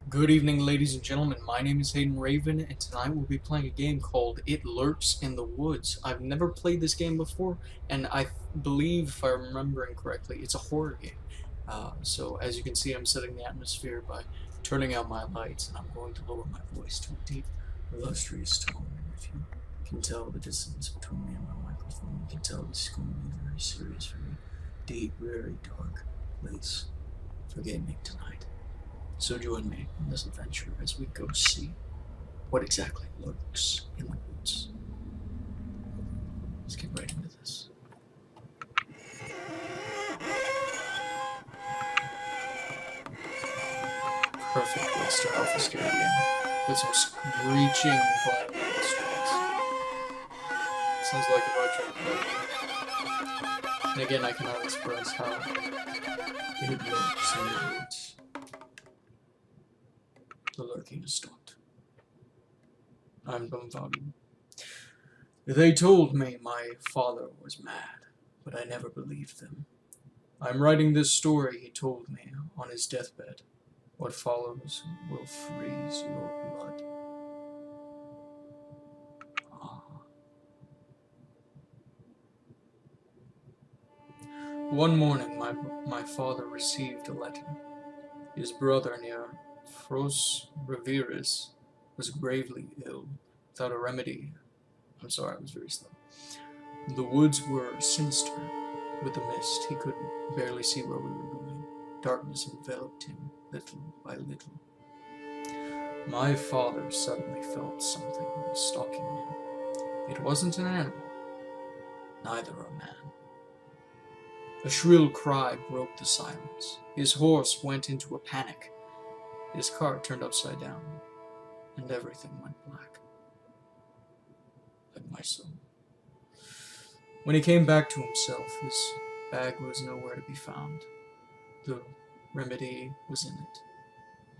Good evening, ladies and gentlemen. My name is HaydenRaven, and tonight we'll be playing a game called It Lurks in the Woods. I've never played this game before, and I believe, if I'm remembering correctly, it's a horror game. So, as you can see, I'm setting the atmosphere by turning out my lights, and I'm going to lower my voice to a deep, lustrous tone. If you can tell the distance between me and my microphone, you can tell this is going to be a very serious, very deep, very dark place for gaming tonight. So join me on this adventure as we go see what exactly lurks in the woods. Let's get right into this. Perfect place to alpha scare game. With some screeching violin strings. Sounds like a budget, but and again I cannot express how it lurks in the woods. The lurking is stopped. I'm dumbfounded. They told me my father was mad, but I never believed them. I'm writing this story he told me on his deathbed. What follows will freeze your blood. Ah. One morning, my father received a letter. His brother near Fros Reveris was gravely ill, without a remedy. I'm sorry, I was very slow. The woods were sinister. With the mist, he could barely see where we were going. Darkness enveloped him, little by little. My father suddenly felt something stalking him. It wasn't an animal, neither a man. A shrill cry broke the silence. His horse went into a panic. His car turned upside down, and everything went black. Like my soul. When he came back to himself, his bag was nowhere to be found. The remedy was in it.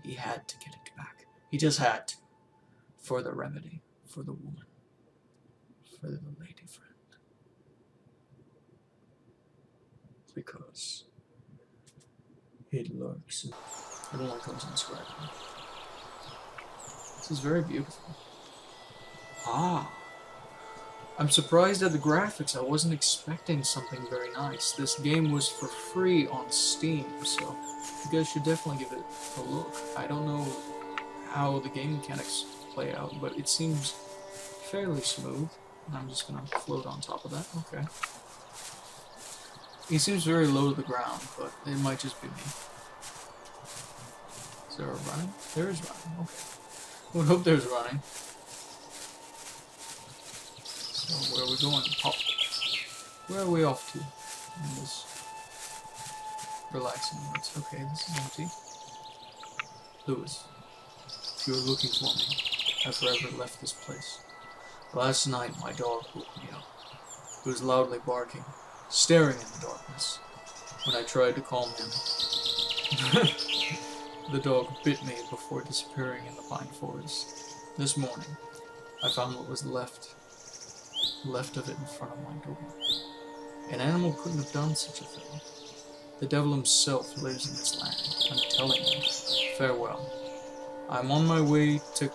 He had to get it back. He just had to. For the remedy. For the woman. For the lady friend. Because it lurks. I don't like how it's inscribed. This is very beautiful. Ah. I'm surprised at the graphics. I wasn't expecting something very nice. This game was for free on Steam, so you guys should definitely give it a look. I don't know how the game mechanics play out, but it seems fairly smooth. I'm just gonna float on top of that. Okay. He seems very low to the ground, but it might just be me. Is there a running? There is running. Okay. I would hope there's running. So where are we going? Oh. Where are we off to? In this relaxing woods. Okay, this is empty. Lewis, if you were looking for me, I forever left this place. Last night my dog woke me up. He was loudly barking, staring in the darkness. When I tried to calm him, the dog bit me before disappearing in the pine forest. This morning, I found what was left of it in front of my door. An animal couldn't have done such a thing. The devil himself lives in this land. I'm telling you, farewell. I'm on my way to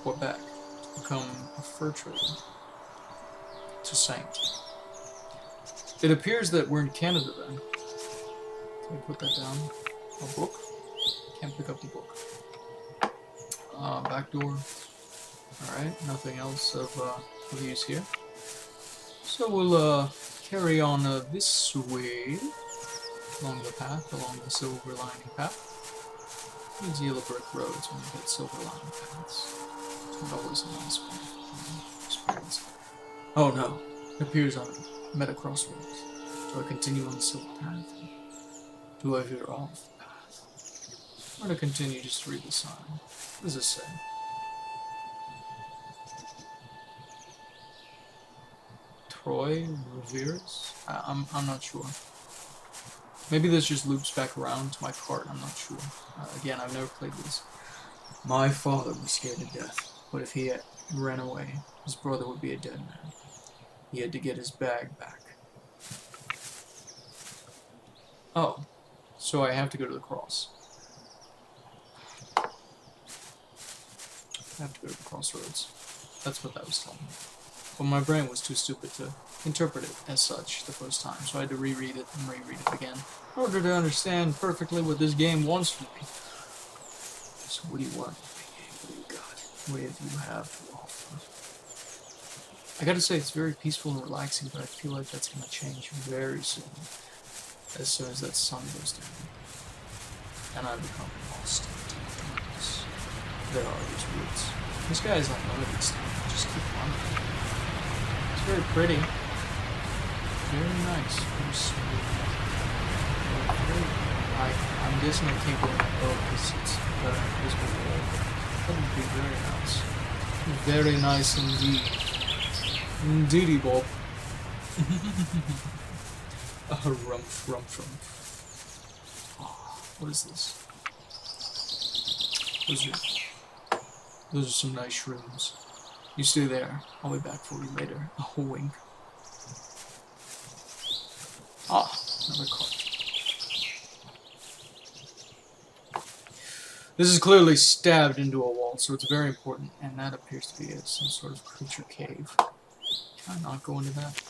Quebec to become a fur trader. To Saint. It appears that we're in Canada then. Can I put that down? A book? Can't pick up the book. Back door. Alright, nothing else of use here. So we'll carry on this way along the path, along the silver lining path. These yellow brick roads when you get silver lining paths. It's not always a nice experience. Oh no, it appears I'm at a crossroads. Do I continue on the silver path? Do I veer off the path? Or to continue just to read the sign? What does it say? Troy Reveres? I'm not sure. Maybe this just loops back around to my cart, I'm not sure. Again, I've never played this. My father was scared to death, but if he ran away, his brother would be a dead man. He had to get his bag back. Oh, so I have to go to the cross. I have to go to the crossroads. That's what that was telling me. But my brain was too stupid to interpret it as such the first time, so I had to reread it and reread it again in order to understand perfectly what this game wants from me. So what do you want? What do you got? What do you have to offer? I gotta say, it's very peaceful and relaxing, but I feel like that's gonna change very soon. As soon as that sun goes down. And I become lost in darkness. There are these woods. This guy is unlimited stuff. Just keep running. It's very pretty. Very nice. Very smooth. I'm guessing I can't go in that boat because it's got an invisible wall. That would be very nice. Very nice indeed. Indeedy, Bob. Rumph, rumph, rumph. Oh, what is this? Those are some nice shrooms. You stay there. I'll be back for you later. Oh, wink. Ah, another card. This is clearly stabbed into a wall, so it's very important, and that appears to be some sort of creature cave. Can I not go into that?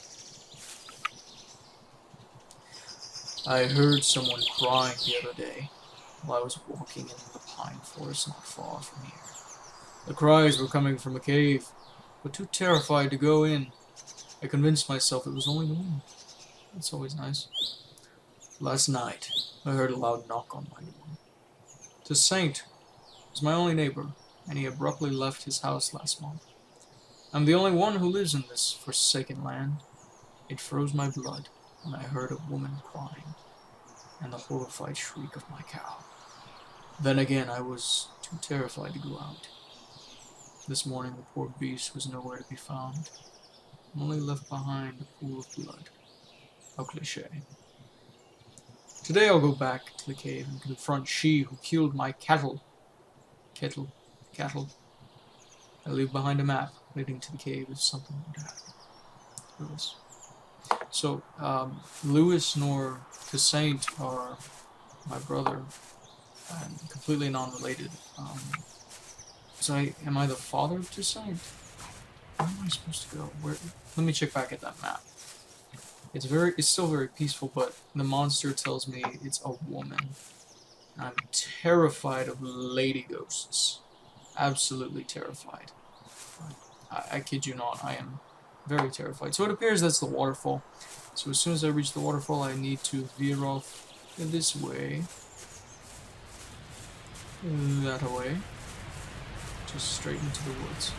I heard someone crying the other day while I was walking in the pine forest not far from here. The cries were coming from a cave, but too terrified to go in. I convinced myself it was only the wind. That's always nice. Last night, I heard a loud knock on my door. The Saint was my only neighbor, and he abruptly left his house last month. I'm the only one who lives in this forsaken land. It froze my blood when I heard a woman crying, and the horrified shriek of my cow. Then again, I was too terrified to go out. This morning, the poor beast was nowhere to be found, only left behind a pool of blood. How cliché. Today I'll go back to the cave and confront she who killed my cattle. Cattle. I leave behind a map leading to the cave if something were to happen. Lewis. So, Lewis nor the Saint are my brother, and completely non-related. Am I the father of the Saint? Where am I supposed to go? Let me check back at that map. It's still very peaceful, but the monster tells me it's a woman. I'm terrified of lady ghosts. Absolutely terrified. I kid you not, I am very terrified. So it appears that's the waterfall. So as soon as I reach the waterfall, I need to veer off in this way. That way. Just straight into the woods.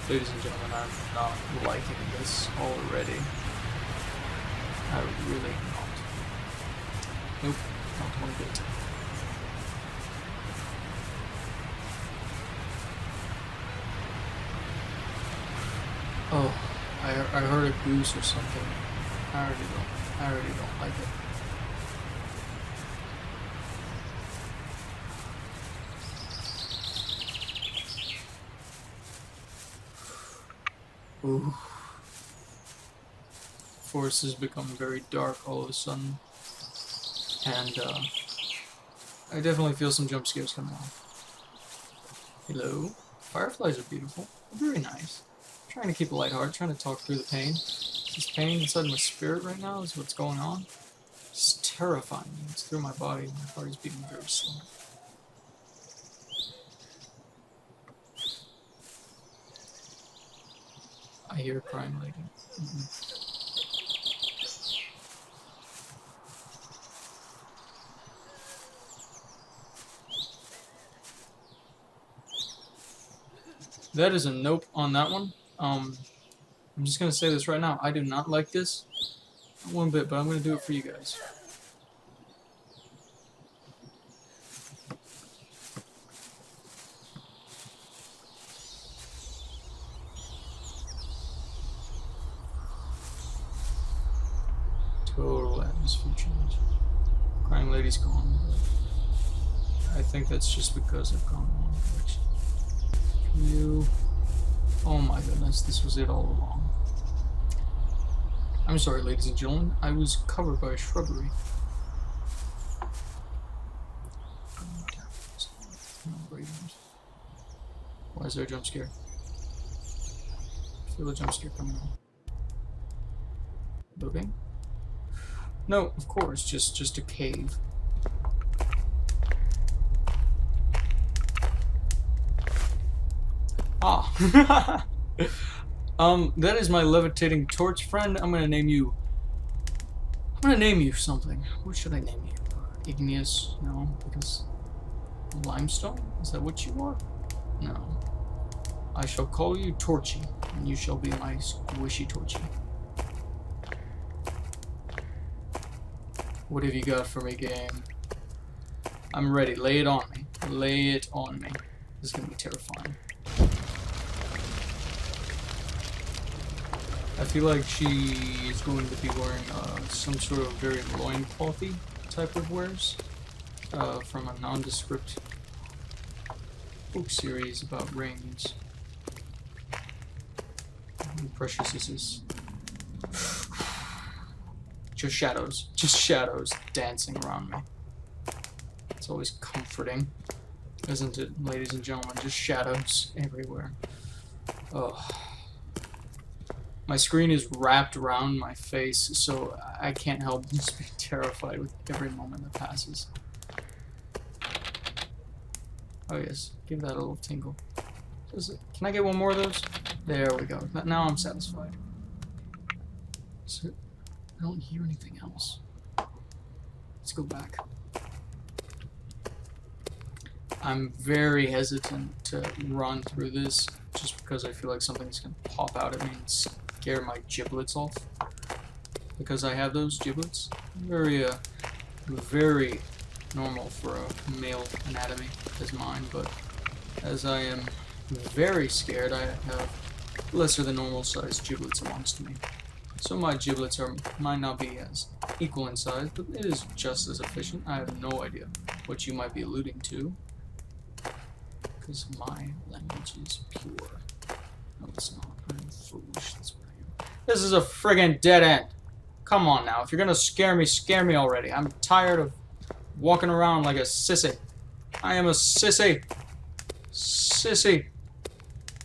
Ladies and gentlemen, I'm not liking this already. I really am not. Nope, not one bit. Oh, I heard a goose or something. I already don't like it. Ooh. Forest has become very dark all of a sudden, and I definitely feel some jump scares coming on. Hello? Fireflies are beautiful. Very nice. I'm trying to keep it lighthearted, trying to talk through the pain. This pain inside my spirit right now is what's going on. It's terrifying me. It's through my body. My heart is beating very slow. I hear a crying lady. That is a nope on that one. I'm just gonna say this right now. I do not like this. Not one bit, but I'm gonna do it for you guys. Total atmosphere change. Crying lady's gone. I think that's just because I've gone wrong direction. You. Oh my goodness, this was it all along. I'm sorry, ladies and gentlemen. I was covered by shrubbery. No radars. Why is there a jump scare? I feel a jump scare coming on. Moving? No, of course, just a cave. Ah. That is my levitating torch friend. I'm gonna name you something. What should I name you? Igneous? No, because limestone? Is that what you are? No. I shall call you Torchy, and you shall be my squishy Torchy. What have you got for me, game? I'm ready. Lay it on me. Lay it on me. This is gonna be terrifying. I feel like she is going to be wearing some sort of very loinclothy type of wares from a nondescript book series about rings. How precious is this? Just shadows dancing around me. It's always comforting, isn't it, ladies and gentlemen? Just shadows everywhere. Oh. My screen is wrapped around my face, so I can't help but just be terrified with every moment that passes. Oh yes, give that a little tingle. Can I get one more of those? There we go. Now I'm satisfied. So, I don't hear anything else. Let's go back. I'm very hesitant to run through this just because I feel like something's going to pop out at me and scare my giblets off. Because I have those giblets. Very normal for a male anatomy as mine, but as I am very scared, I have lesser than normal sized giblets amongst me. So my giblets might not be as equal in size, but it is just as efficient. I have no idea what you might be alluding to, because my language is pure. No, it's not. I'm foolish. That's what I am. This is a friggin' dead end. Come on now. If you're gonna scare me already. I'm tired of walking around like a sissy. I am a sissy. Sissy.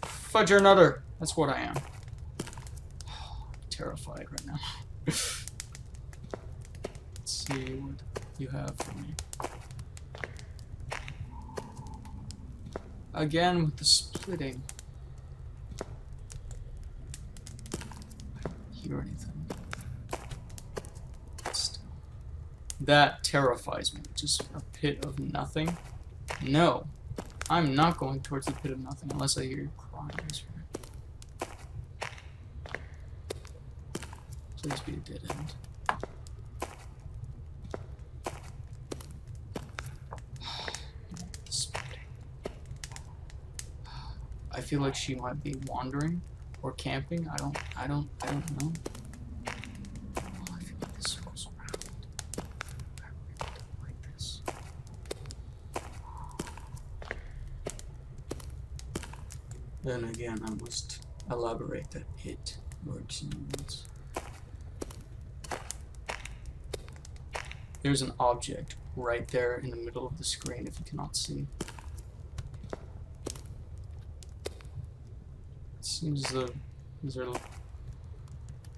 Fudger nutter. That's what I am. I'm terrified right now. Let's see what you have for me. Again with the splitting. I don't hear anything. Still. That terrifies me. Just a pit of nothing. No. I'm not going towards the pit of nothing unless I hear you crying. Please be a dead end. I feel like she might be wandering or camping. I don't know. Oh, I feel like this circles around. I really don't like this. Then again, I must elaborate that it works in words. There's an object right there in the middle of the screen if you cannot see. Seems as though these are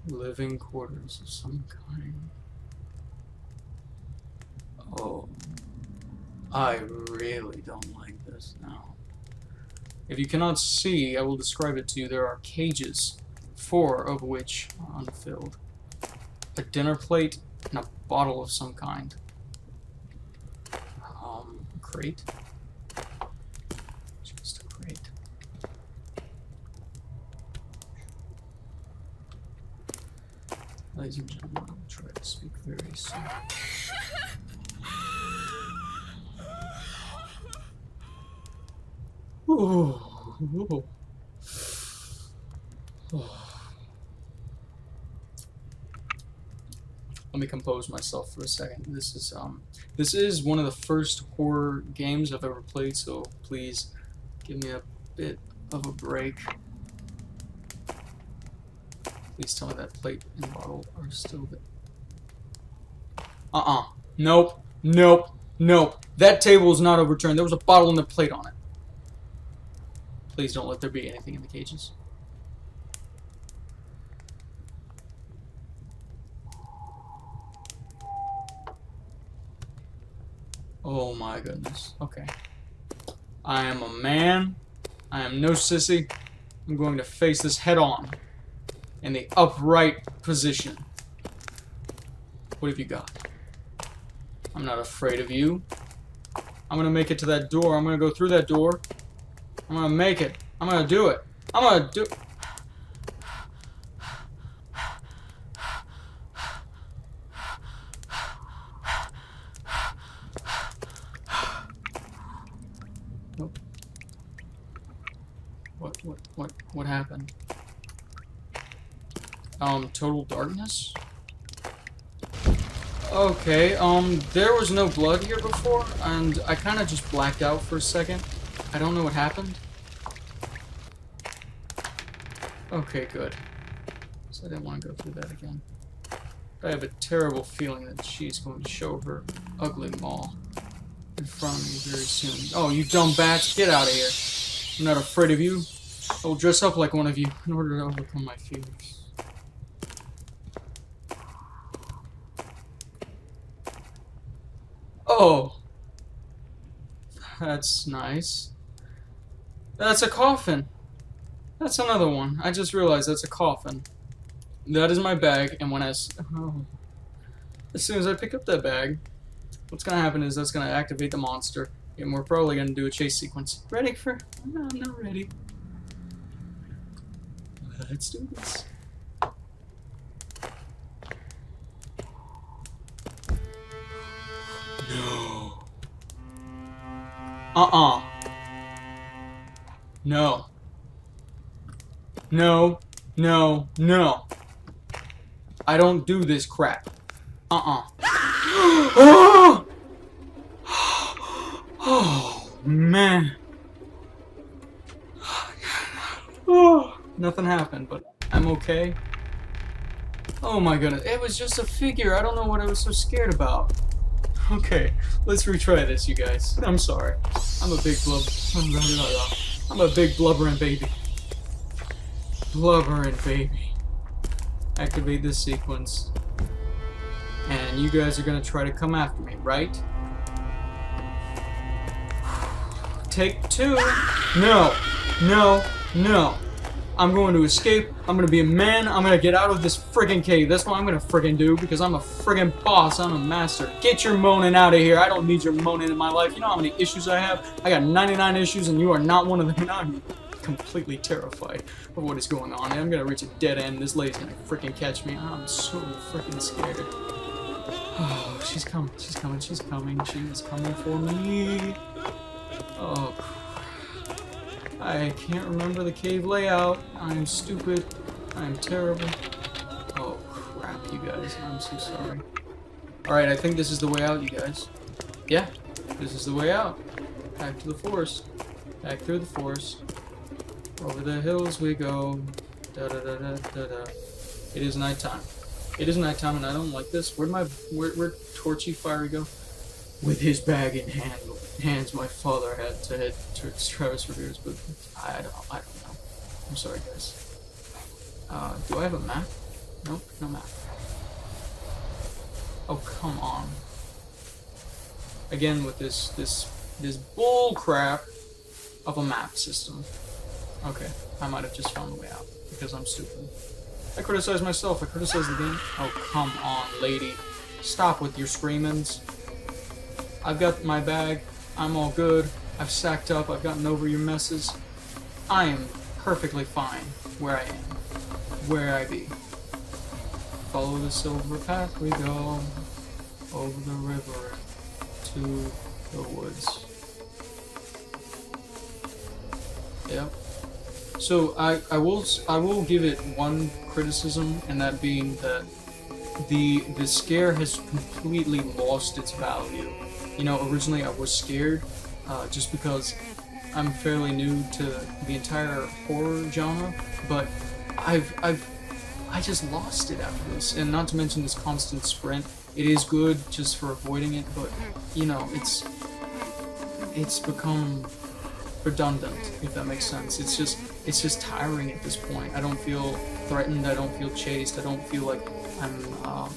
living quarters of some kind. Oh, I really don't like this now. If you cannot see, I will describe it to you. There are cages, 4 of which are unfilled. A dinner plate and a bottle of some kind. Crate. Just a crate. Ladies and gentlemen, I will try to speak very soon. Ooh. Let me compose myself for a second. This is one of the first horror games I've ever played, so please give me a bit of a break. Please tell me that plate and bottle are still there. Nope. Nope. Nope. That table is not overturned. There was a bottle and a plate on it. Please don't let there be anything in the cages. Oh my goodness. Okay. I am a man. I am no sissy. I'm going to face this head on. In the upright position. What have you got? I'm not afraid of you. I'm gonna make it to that door. I'm gonna go through that door. I'm gonna make it. I'm gonna do it. I'm gonna do... Nope. What happened? Total darkness? Okay, there was no blood here before, and I kinda just blacked out for a second. I don't know what happened. Okay, good. So I didn't want to go through that again. I have a terrible feeling that she's going to show her ugly maw in front of me very soon. Oh, you dumb bats, get out of here. I'm not afraid of you. I will dress up like one of you in order to overcome my fears. Oh! That's nice. That's a coffin. That's another one. I just realized that's a coffin. That is my bag, and when as soon as I pick up that bag, what's gonna happen is that's gonna activate the monster, and we're probably gonna do a chase sequence. Ready for? No, I'm not ready. Let's do this. No. No. No. No. No. I don't do this crap. Oh! Oh, man. Oh, nothing happened, but I'm okay. Oh my goodness. It was just a figure. I don't know what I was so scared about. Okay, let's retry this, you guys. I'm sorry. I'm a big I'm a big blubbering baby. Blubbering baby. Activate this sequence. And you guys are gonna try to come after me, right? Take two. No. No. No. I'm going to escape. I'm gonna be a man. I'm gonna get out of this friggin' cave. That's what I'm gonna friggin' do because I'm a friggin' boss. I'm a master. Get your moaning out of here. I don't need your moaning in my life. You know how many issues I have? I got 99 issues and you are not one of them. And I'm completely terrified of what is going on. I'm gonna reach a dead end. This lady's gonna friggin' catch me. I'm so friggin' scared. Oh, she's coming. She's coming. She's coming. She's coming for me. Oh, I can't remember the cave layout. I'm stupid. I'm terrible. Oh, crap, you guys. I'm so sorry. Alright, I think this is the way out, you guys. Yeah, this is the way out. Back to the forest. Back through the forest. Over the hills we go. Da-da-da-da-da-da. It is nighttime. It is nighttime, and I don't like this. Where'd Torchy Fiery go? With his bag in hands, my father had to head towards Travis Revere's, but I don't know. I'm sorry, guys. Do I have a map? Nope, no map. Oh, come on. Again with this bull crap of a map system. Okay, I might have just found the way out because I'm stupid. I criticize myself. I criticize the game. Oh, come on, lady. Stop with your screamings. I've got my bag. I'm all good. I've sacked up. I've gotten over your messes. I am perfectly fine where I am. Where I be. Follow the silver path we go. Over the river to the woods. Yep. So I will give it one criticism, and that being that the scare has completely lost its value. You know, originally I was scared, just because I'm fairly new to the entire horror genre, but I just lost it after this, and not to mention this constant sprint. It is good just for avoiding it, but you know, it's become redundant, if that makes sense. It's just tiring at this point. I don't feel threatened. I don't feel chased. I don't feel like I'm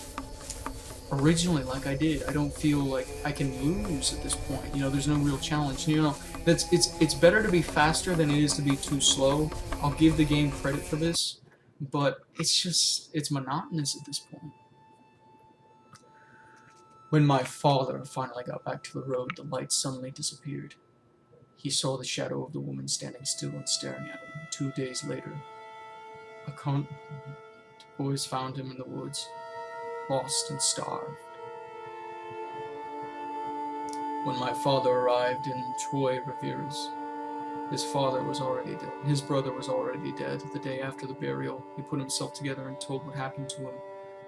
originally like I did. I don't feel like I can lose at this point. You know, there's no real challenge. You know, it's better to be faster than it is to be too slow. I'll give the game credit for this, but it's monotonous at this point. When my father finally got back to the road, the light suddenly disappeared. He saw the shadow of the woman standing still and staring at him. 2 days later, the boys found him in the woods, lost and starved. When my father arrived in Troy Rivera's, his father was already dead. His brother was already dead. The day after the burial, he put himself together and told what happened to him.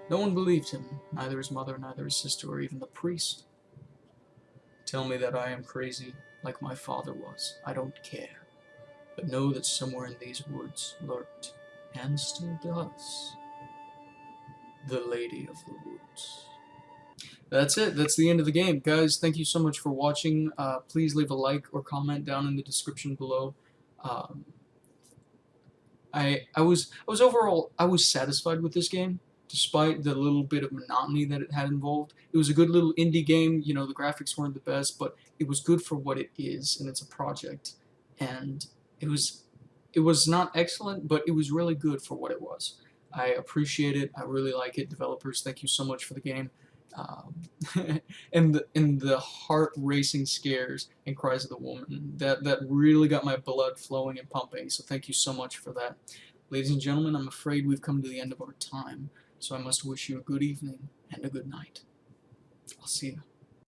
No one believed him, neither his mother, neither his sister, or even the priest. Tell me that I am crazy, like my father was. I don't care. But know that somewhere in these woods lurked, and still does, the Lady of the Woods. That's it. That's the end of the game. Guys, thank you so much for watching. Please leave a like or comment down in the description below. I was overall, I was satisfied with this game, despite the little bit of monotony that it had involved. It was a good little indie game. You know, the graphics weren't the best, but it was good for what it is, and it's a project. And it was not excellent, but it was really good for what it was. I appreciate it. I really like it. Developers, thank you so much for the game. And the heart-racing scares and cries of the woman, that really got my blood flowing and pumping, so thank you so much for that. Ladies and gentlemen, I'm afraid we've come to the end of our time, so I must wish you a good evening and a good night. I'll see you.